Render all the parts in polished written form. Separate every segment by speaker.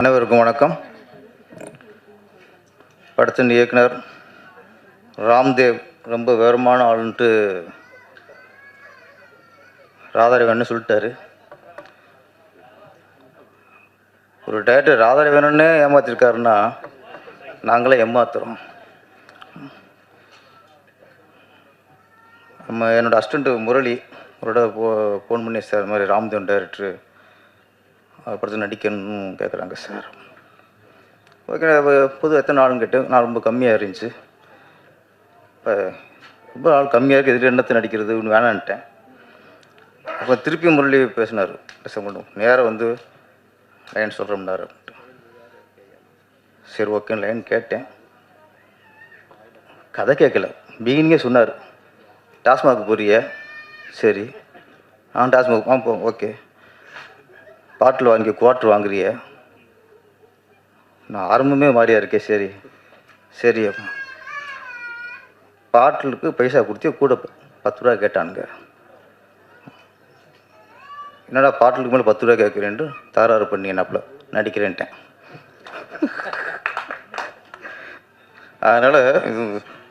Speaker 1: அனைவருக்கும் வணக்கம். படத்தின் இயக்குனர் ராம்தேவ் ரொம்ப விவரமான ஆளுன்ட்டு ராதாரவன் சொல்லிட்டாரு. ஒரு டேரக்டர் ராதாரவனே ஏமாத்திருக்காருன்னா நாங்களே ஏமாத்துறோம். என்னோடய அசிஸ்டண்ட்டு முரளி அவரோட ஃபோன் பண்ணி, சார் இது மாதிரி ராம்தேவன் டைரக்டரு படத்தில் நடிக்கணும்னு கேட்குறாங்க சார். ஓகே, புது எத்தனை நாளுன்னு கேட்டு நான் ரொம்ப கம்மியாக இருந்துச்சு. இப்போ ரொம்ப நாள் கம்மியாக இருக்குது, இதில் என்னத்தை நடிக்கிறது ஒன்று வேணான்ட்டேன். அப்போ திருப்பி முரளி பேசினார், நேராக வந்து லைன் சொல்கிறோம்னாரு. சரி ஓகேன்னு லைன் கேட்டேன். கதை கேட்கல, பிகினிங்கே சொன்னார், டாஸ்மாக் போறிய? சரி, டாஸ்மாக் போ. ஓகே, பாட்டில் வாங்கி குவார்ட்ரு வாங்குறிய? நான் ஆரம்பமே மாறியா இருக்கேன். சரி சரி, அப்போ பாட்டிலுக்கு பைசா கொடுத்து கூட 10 ரூபா கேட்டானுங்க. என்னடா பாட்டிலுக்கு மேலே 10 ரூபா கேட்குறேன்ட்டு தகராறு பண்ணி என்னப்பில் நடிக்கிறேன்ட்டேன். அதனால் இது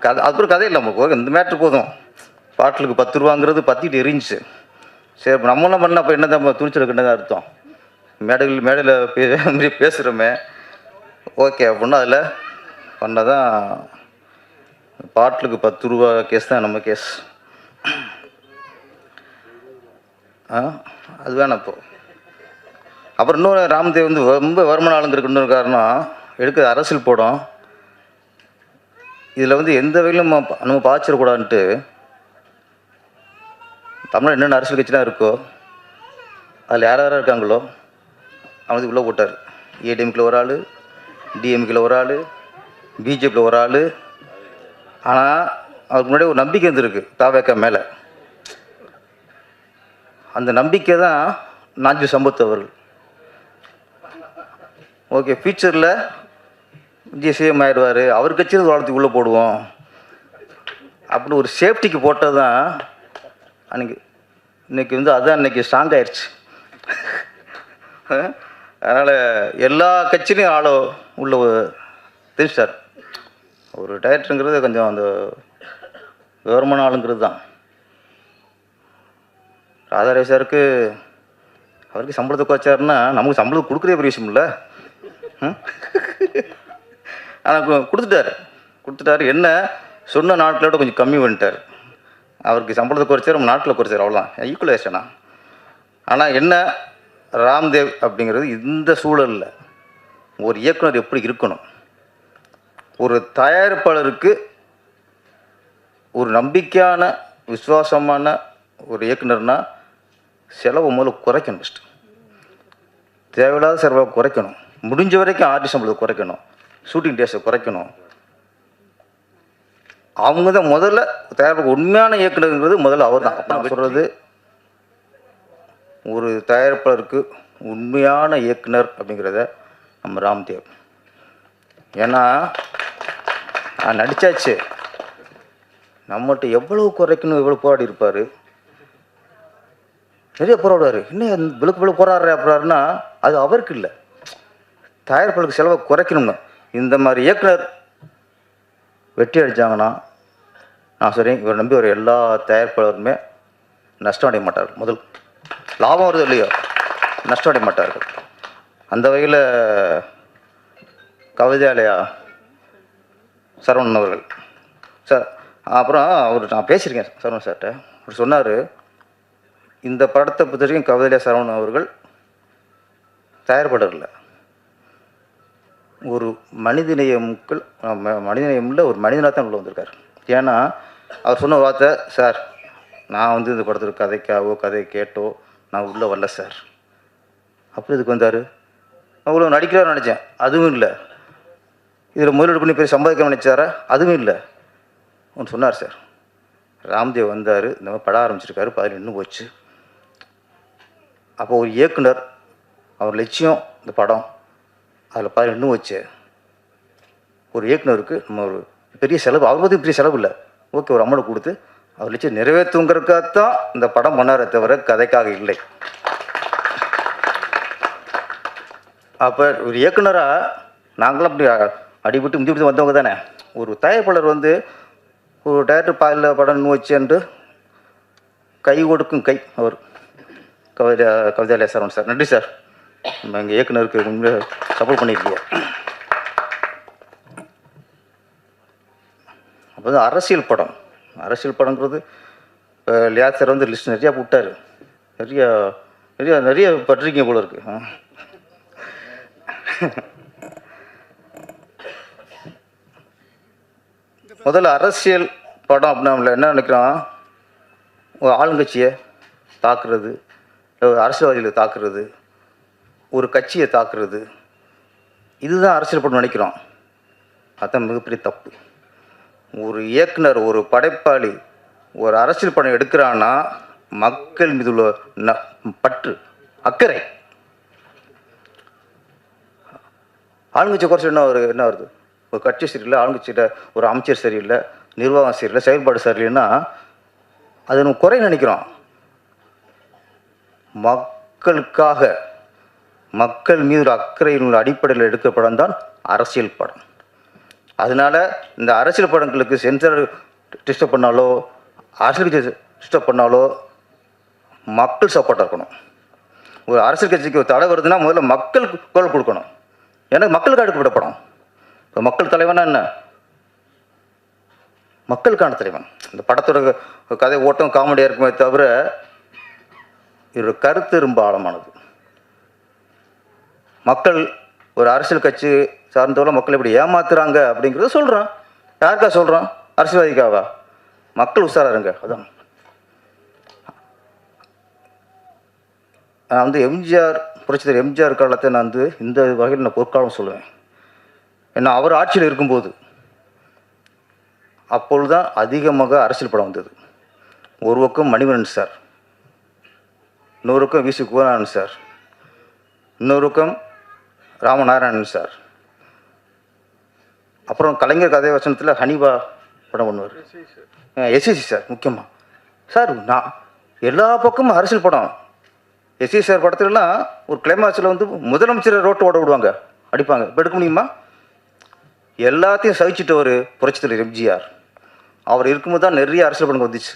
Speaker 1: கதை, அதுக்கப்புறம் கதை இல்லை, நமக்கு இந்த மேட்ரு போதும். பாட்டிலுக்கு 10 ரூபாங்கிறது பற்றிட்டு எரிஞ்சிச்சு. சரி, இப்போ நம்மளாம் பண்ணால் அப்போ என்ன தான் துணிச்சலுக்குன்னு அர்த்தம். மேடையில் பேசுகிறோமே, ஓகே அப்படின்னா அதில் பண்ணால் தான். பாட்டிலுக்கு 10 ரூபா கேஸ் தான் நம்ம கேஸ். அது வேணாம். இப்போ அப்புறம் இன்னொரு ராம்தேவ் வந்து ரொம்ப வருமான ஆளுங்கிறதுக்கு இன்னொரு காரணம், எடுக்கிற அரசியல் படம் இதில் வந்து எந்த வகையிலும் நம்ம பாய்ச்சிடக்கூடாதுன்ட்டு தமிழ் என்னென்ன அரசியல் கட்சிலாம் இருக்கோ அதில் யார் யாராக இருக்காங்களோ அவனுக்கு உள்ளே போட்டார். ஏடிஎம்கில் ஒரு ஆள், டிஎம்கில் ஒரு ஆள், பிஜேபியில் ஒரு ஆள். ஆனால் அவருக்கு முன்னாடி ஒரு நம்பிக்கை இருந்திருக்கு தாவேக்கா மேலே. அந்த நம்பிக்கை தான் நாஞ்சி சம்பத் அவர்கள். ஓகே, ஃபியூச்சரில் விஜய் சிஎம் ஆயிடுவார், அவர் கட்சியில் வாழ்த்துக்கு உள்ளே போடுவோம் அப்படின்னு ஒரு சேஃப்டிக்கு போட்டது தான் அன்றைக்கி. இன்றைக்கி வந்து அதுதான் இன்றைக்கி ஸ்ட்ராங் ஆயிடுச்சு. அதனால் எல்லா கட்சியிலையும் ஆளோ உள்ள தெரிஞ்சார். ஒரு டைரக்டருங்கிறது கொஞ்சம் அந்த விவரமான ஆளுங்கிறது தான். ராதாரவி சாருக்கு அவருக்கு சம்பளத்தை குறைச்சாருன்னா நமக்கு சம்பளத்தை கொடுக்குறே பெரிய விஷயம் இல்லை. ஆனால் கொடுத்துட்டாரு. என்ன சொன்ன நாட்களோட கொஞ்சம் கம்மி பண்ணிட்டார். அவருக்கு சம்பளத்தை குறைச்சார், நம்ம நாட்டில் குறைச்சார், அவ்வளோதான், ஈக்குவலைசேஷனா. ஆனால் என்ன, ராம்தேவ் அப்படிங்கிறது இந்த சூழலில் ஒரு இயக்குனர் எப்படி இருக்கணும், ஒரு தயாரிப்பாளருக்கு ஒரு நம்பிக்கையான விசுவாசமான ஒரு இயக்குனர்னால் செலவு முதல்ல குறைக்கணும். ஃபஸ்ட்டு தேவையில்லாத செலவை குறைக்கணும். முடிஞ்ச வரைக்கும் ஆர்டிஸ்ட் சம்பளத்தை குறைக்கணும், ஷூட்டிங் டேஸை குறைக்கணும். அவங்க தான் முதல்ல தயாரிப்பு உண்மையான இயக்குனருங்கிறது முதல்ல அவர் தான். நான் சொல்கிறது, ஒரு தயாரிப்பாளருக்கு உண்மையான இயக்குனர் அப்படிங்கிறத நம்ம ராம்தேவ். ஏன்னா நடித்தாச்சு, நம்மகிட்ட எவ்வளோ குறைக்கணும் எவ்வளோ போராடி இருப்பார். நிறைய போராடுவார். இன்னும் விழுக்கு போராடுற அப்படின்னா அது அவருக்கு இல்லை, தயாரிப்பாளருக்கு செலவை குறைக்கணும்னு. இந்த மாதிரி இயக்குனர் வெற்றி அடித்தாங்கன்னா நான் சரி, இவர் நம்பி ஒரு எல்லா தயாரிப்பாளருமே நஷ்டம் அடைய மாட்டார்கள். முதல் லாபம் வருது இல்லையோ, நஷ்டம் அடைய மாட்டார்கள். அந்த வகையில் கவிதாலயா சரவணன் அவர்கள் சார், அப்புறம் அவர் நான் பேசியிருக்கேன் சரவணன் சார்கிட்ட. அவர் சொன்னார், இந்த படத்தை பொறுத்த வரைக்கும் கவிதாலயா சரவணன் அவர்கள் தயாரிப்பாளர் இல்லை, ஒரு மனிதநேயமில் ஒரு மனிதனாக தான் உள்ள வந்திருக்கார். ஏன்னா அவர் சொன்ன வார்த்தை, சார் நான் வந்து இந்த படத்துக்கு கதை கேட்டோ நான் உள்ளே வரல சார். அப்படி இதுக்கு வந்தார், அவ்வளோ நடிக்கிறார் நினச்சேன், அதுவும் இல்லை. இதில் முதலீடு பண்ணி பெரிய சம்பாதிக்க நினச்சாரா, அதுவும் இல்லை. ஒன்று சொன்னார் சார், ராம்தேவ் வந்தார், இந்த மாதிரி படம் ஆரம்பிச்சிருக்காரு, 11 போச்சு. அப்போ ஒரு இயக்குனர் அவர் லட்சியம் இந்த படம், அதில் 11 வச்சு ஒரு இயக்குனருக்கு நம்ம ஒரு பெரிய செலவு, அவர் பற்றி பெரிய செலவு இல்லை, ஓகே ஒரு அமௌண்ட் கொடுத்து அவர் லட்சியம் நிறைவேற்றுங்கிறதுக்காகத்தான் இந்த படம் பண்ணாரே தவிர கதைக்காக இல்லை. அப்போ ஒரு இயக்குனராக நாங்களும் அப்படி அடிபட்டு முந்திவிட்டு வந்தவங்க தானே. ஒரு தயாரிப்பாளர் வந்து ஒரு டேரக்டர் பாதியில் படம் வச்சுட்டு கை கொடுக்கும் கை அவர் கவிதாலயா சரவணன் சார். நன்றி சார், நம்ம எங்கள் இயக்குனருக்கு உண்மையாக சப்போர்ட் பண்ணியிருக்கீங்க. அப்போ வந்து அரசியல் படங்கிறது இப்போ லியா சார் வந்து லிஸ்ட் நிறையா போட்டார். நிறைய நிறைய நிறைய பட்டிருக்கீங்க போல இருக்கு. முதல்ல அரசியல் படம் அப்படின்னா நம்மள என்ன நினைக்கிறோம், ஒரு ஆளுங்கட்சியை தாக்குறது, அரசியல்வாதிகளை தாக்குறது, ஒரு கட்சியை தாக்குறது, இதுதான் அரசியல் படம் நினைக்கிறோம். அதுதான் மிகப்பெரிய தப்பு. ஒரு இயக்குனர், ஒரு படைப்பாளி ஒரு அரசியல் படம் எடுக்கிறான்னா மக்கள் மீது உள்ள பற்று, அக்கறை. ஆளுங்கட்சி குறைச்சி என்ன வருது, ஒரு கட்சி சரியில்லை, ஆளுங்கட்சியில் ஒரு அமைச்சர் சரியில்லை, நிர்வாகம் சரியில்லை, செயல்பாடு சரியில்லைன்னா அது நம்ம குறை நினைக்கிறோம். மக்களுக்காக, மக்கள் மீது ஒரு அக்கறையின் அடிப்படையில் எடுக்க படம் தான் அரசியல் படம். அதனால இந்த அரசியல் படங்களுக்கு சென்சார் டிஸ்டர்ப் பண்ணாலோ, அரசியல் கட்சி டிஸ்டர்ப் பண்ணாலோ மக்கள் சப்போர்ட்டாக இருக்கணும். ஒரு அரசியல் கட்சிக்கு ஒரு தடை வருதுன்னா முதல்ல மக்கள் குரல் கொடுக்கணும். ஏன்னா மக்களுக்கு எடுக்கப்பட்ட படம். இப்போ மக்கள் தலைவனா என்ன, மக்களுக்கான தலைவன். இந்த படத்தோட கதை ஓட்டம் காமெடியாக இருக்குமே தவிர இதோட கருத்து ரொம்ப ஆழமானது. மக்கள் ஒரு அரசியல் கட்சி சார்ந்தவரை மக்கள் எப்படி ஏமாத்துறாங்க அப்படிங்கிறத சொல்கிறான். யாருக்கா சொல்கிறான், அரசியல்வாதிக்காவா? மக்கள் உஷாரா இருங்க. அதான் நான் வந்து எம்ஜிஆர், புரட்சித்தலைவர் எம்ஜிஆர் காலத்தை நான் வந்து இந்த வகையில் நான் பொற்காலம் சொல்லுவேன். ஏன்னா அவர் ஆட்சியில் இருக்கும்போது அப்பொழுதுதான் அதிகமாக அரசியல் படம் வந்தது. ஒரு பக்கம் மணிவண்ணன் சார், இன்னொரு பக்கம் வி சி குகநாதன் சார், இன்னொரு பக்கம் ராமநாராயணன் சார், அப்புறம் கலைஞர் கதை வசனத்தில் ஹனிபா படம் பண்ணுவார், எஸ்எஸ்சி சார் முக்கியமாக சார். நான் எல்லா பக்கமும் அரசியல் படம். எஸ்எஸ்சி சார் படத்துலலாம் ஒரு கிளைமாக்ஸில் வந்து முதலமைச்சரை ரோட்டு ஓட விடுவாங்க, அடிப்பாங்க. இப்போ எடுக்க முடியுமா? எல்லாத்தையும் சகிச்சுட்டு ஒரு புரட்சித்தலைவர் எம்ஜிஆர் அவர் இருக்கும்போது தான் நிறைய அரசியல் படங்கள் வந்துச்சு.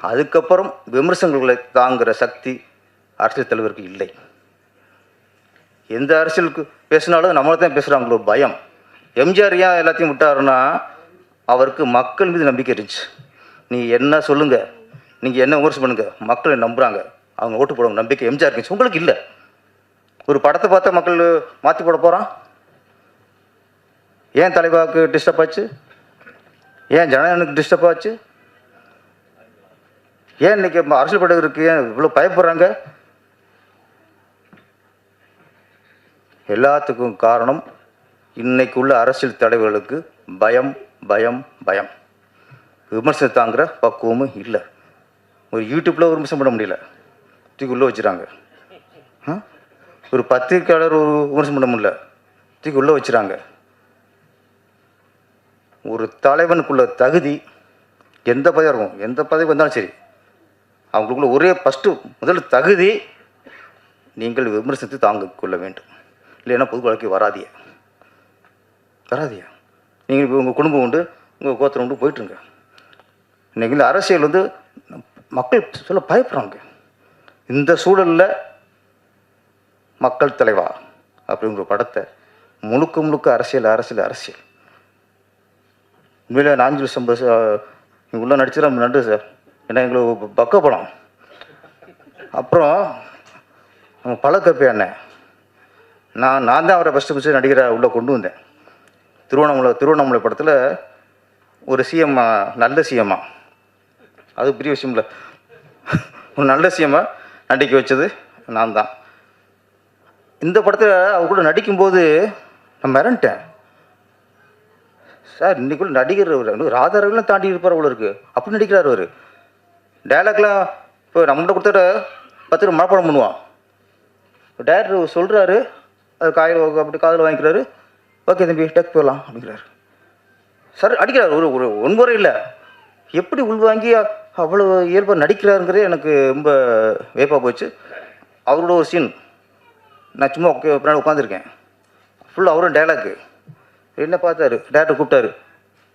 Speaker 1: அதுக்கப்புறம் விமர்சனங்களை தாங்குகிற சக்தி அரசியல் தலைவருக்கு இல்லை. எந்த அரசியலுக்கு பேசினாலும் நம்மளை தான் பேசுகிறாங்களோ பயம். எம்ஜிஆர் ஏன் எல்லாத்தையும் விட்டாருன்னா அவருக்கு மக்கள் மீது நம்பிக்கை இருந்துச்சு. நீ என்ன சொல்லுங்கள், நீங்கள் என்ன விமர்சனம் பண்ணுங்கள், மக்களை நம்புகிறாங்க, அவங்க ஓட்டு போடுவாங்க நம்பிக்கை எம்ஜிஆர் இருந்துச்சு. உங்களுக்கு இல்லை. ஒரு படத்தை பார்த்தா மக்கள் மாற்றி போட போகிறான். ஏன் தலைவாக்கு டிஸ்டர்ப் ஆச்சு, ஏன் ஜனநாயகனுக்கு டிஸ்டர்ப் ஆச்சு, ஏன் இன்னைக்கு அரசியல் படுகிறதுக்கு ஏன் இவ்வளோ பயப்படுறாங்க? எல்லாத்துக்கும் காரணம் இன்னைக்கு உள்ள அரசியல் தலைவர்களுக்கு பயம் பயம் பயம். விமர்சனம் தாங்குகிற பக்குவமும் இல்லை. ஒரு யூடியூப்பில் ஒரு விமர்சனம் பண்ண முடியல, தூக்கி உள்ளே வச்சுறாங்க. ஒரு பத்திரிக்கையாளர் ஒரு விமர்சனம் பண்ண முடியல, தூக்கி உள்ளே வச்சுறாங்க. ஒரு தலைவனுக்குள்ள தகுதி எந்த பதவி இருக்கும், எந்த பதவி வந்தாலும் சரி, அவங்களுக்குள்ள ஒரே முதல் தகுதி நீங்கள் விமர்சனத்தை தாங்க கொள்ள வேண்டும். இல்லைன்னா பொது வாழ்க்கை வராதியா. நீங்கள் இப்போ உங்கள் குடும்பம் உண்டு, உங்கள் கோத்திரம் உண்டு போயிட்டுருங்க. இன்றைக்கி இந்த அரசியல் வந்து மக்கள் சொல்ல பயப்படுறாங்க. இந்த சூழலில் மக்கள் தலைவா அப்படிங்கிற படத்தை முழுக்க அரசியல் அரசியல் அரசியல். உண்மையிலே நாஞ்சில் சம்பஸ் இங்கே உள்ள நடிச்சுதான் நம்ம நன்றி சார். ஏன்னா எங்களுக்கு பக்க படம். அப்புறம் நம்ம பழக்கப்பே அண்ணன், நான் தான் அவரை ஃபஸ்ட்டு நடிகரை உள்ளே கொண்டு வந்தேன். திருவண்ணாமலை படத்தில் ஒரு சிஎம்மா, நல்ல சிஎம்மா, அது பெரிய விஷயம் இல்லை, ஒரு நல்ல சிஎம்மா நடிக்க வச்சது நான் தான். இந்த படத்தில் அவர் கூட நடிக்கும்போது நான் மிரண்டேன். சார் இன்றைக்குள்ள நடிகர் ராதாரவிலாம் தாண்டி இருப்பார் அவ்வளோ இருக்குது, அப்படி நடிக்கிறார் அவர். டைலாக்லாம் இப்போ நம்மகிட்ட கொடுத்துட்டு 10 ரூபா மனப்பாடம் பண்ணுவான். டேரக்டர் சொல்கிறாரு, அது அப்படி காதில் வாங்கிக்கிறாரு. ஓகே தம்பி டேக் போகலாம் அப்படிங்கிறாரு. சார் அடிக்கிறார். ஒரு ஒன்பது இல்லை, எப்படி உள்வாங்கி அவ்வளோ இயல்பாக நடிக்கிறாருங்கிறதே எனக்கு ரொம்ப வேப்பாக போச்சு. அவரோட ஒரு சீன் நான் சும்மா பின்னாடி உட்காந்துருக்கேன். ஃபுல்லாக அவரும் டைலாக்கு. என்ன பார்த்தாரு, டேரக்டர் கூப்பிட்டாரு.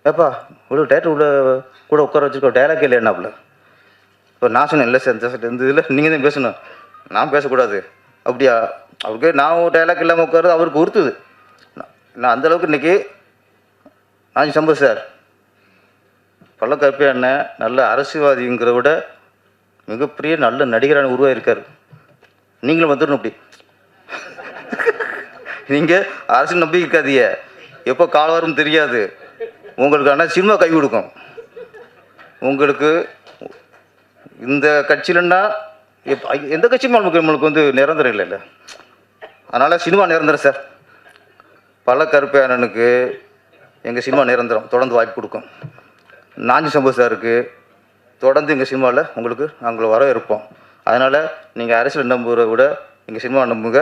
Speaker 1: ஏப்பா இவ்வளோ டேரக்டர் கூட உட்கார வச்சுருக்கோம், டைலாக் இல்லை என்னாப்புல. இப்போ நான் சொன்னேன், இல்லை சார் இந்த இதில் நீங்கள் தான் பேசணும், நான் பேசக்கூடாது. அப்படியா? அவருக்கு நான் ஒரு டைலாக் இல்லாமல் உட்காருது அவருக்கு உறுத்துது. நான் அந்தளவுக்கு இன்றைக்கி நான் சம்பத் சார் பள்ளக்கருப்பையா அண்ணன் நல்ல அரசியல்வாதிங்கிறத விட மிகப்பெரிய நல்ல நடிகரான உருவாயிருக்கார். நீங்களும் வந்துடணும். அப்படி நீங்கள் அரசியல் நம்பி இருக்காதீங்க, எப்போ கால் வரும் தெரியாது. உங்களுக்கு ஆனால் சினிமா கை கொடுக்கும். உங்களுக்கு இந்த கட்சியிலன்னா எந்த கட்சியும் நம்மளுக்கு வந்து நிரந்தரம் இல்லை. அதனால் சினிமா நிரந்தரம் சார். பள்ளக்கருப்பையா அண்ணனுக்கு எங்கள் சினிமா நிரந்தரம், தொடர்ந்து வாய்ப்பு கொடுக்கும். நாஞ்சி சம்பத் சாருக்கு தொடர்ந்து எங்கள் சினிமாவில் உங்களுக்கு நாங்கள் வரவேற்போம். அதனால் நீங்கள் அரசியல் நம்புகிறத விட எங்கள் சினிமா நம்புங்க.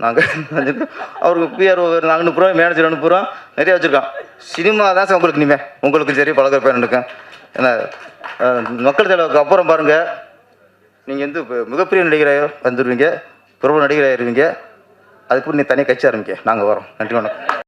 Speaker 1: நாங்கள் அவருக்கு பிஆர் நாங்கள் அனுப்புகிறோம், மேனேஜர் அனுப்புகிறோம், நிறையா வச்சுருக்கோம். சினிமா தான் சார் உங்களுக்கு இனிமேல் உங்களுக்கு சரி பள்ளக்கருப்பையா அண்ணனுக்கும். ஏன்னா மக்கள் தலைவருக்கு அப்புறம் பாருங்கள், நீங்கள் வந்து மிகப்பெரிய நடிகராக வந்துடுவீங்க, பிரபல நடிகராகிடுவீங்க. அதுக்கு நீ தனியாக கட்சி ஆரம்பிக்க நாங்கள் வரோம். நன்றி, வணக்கம்.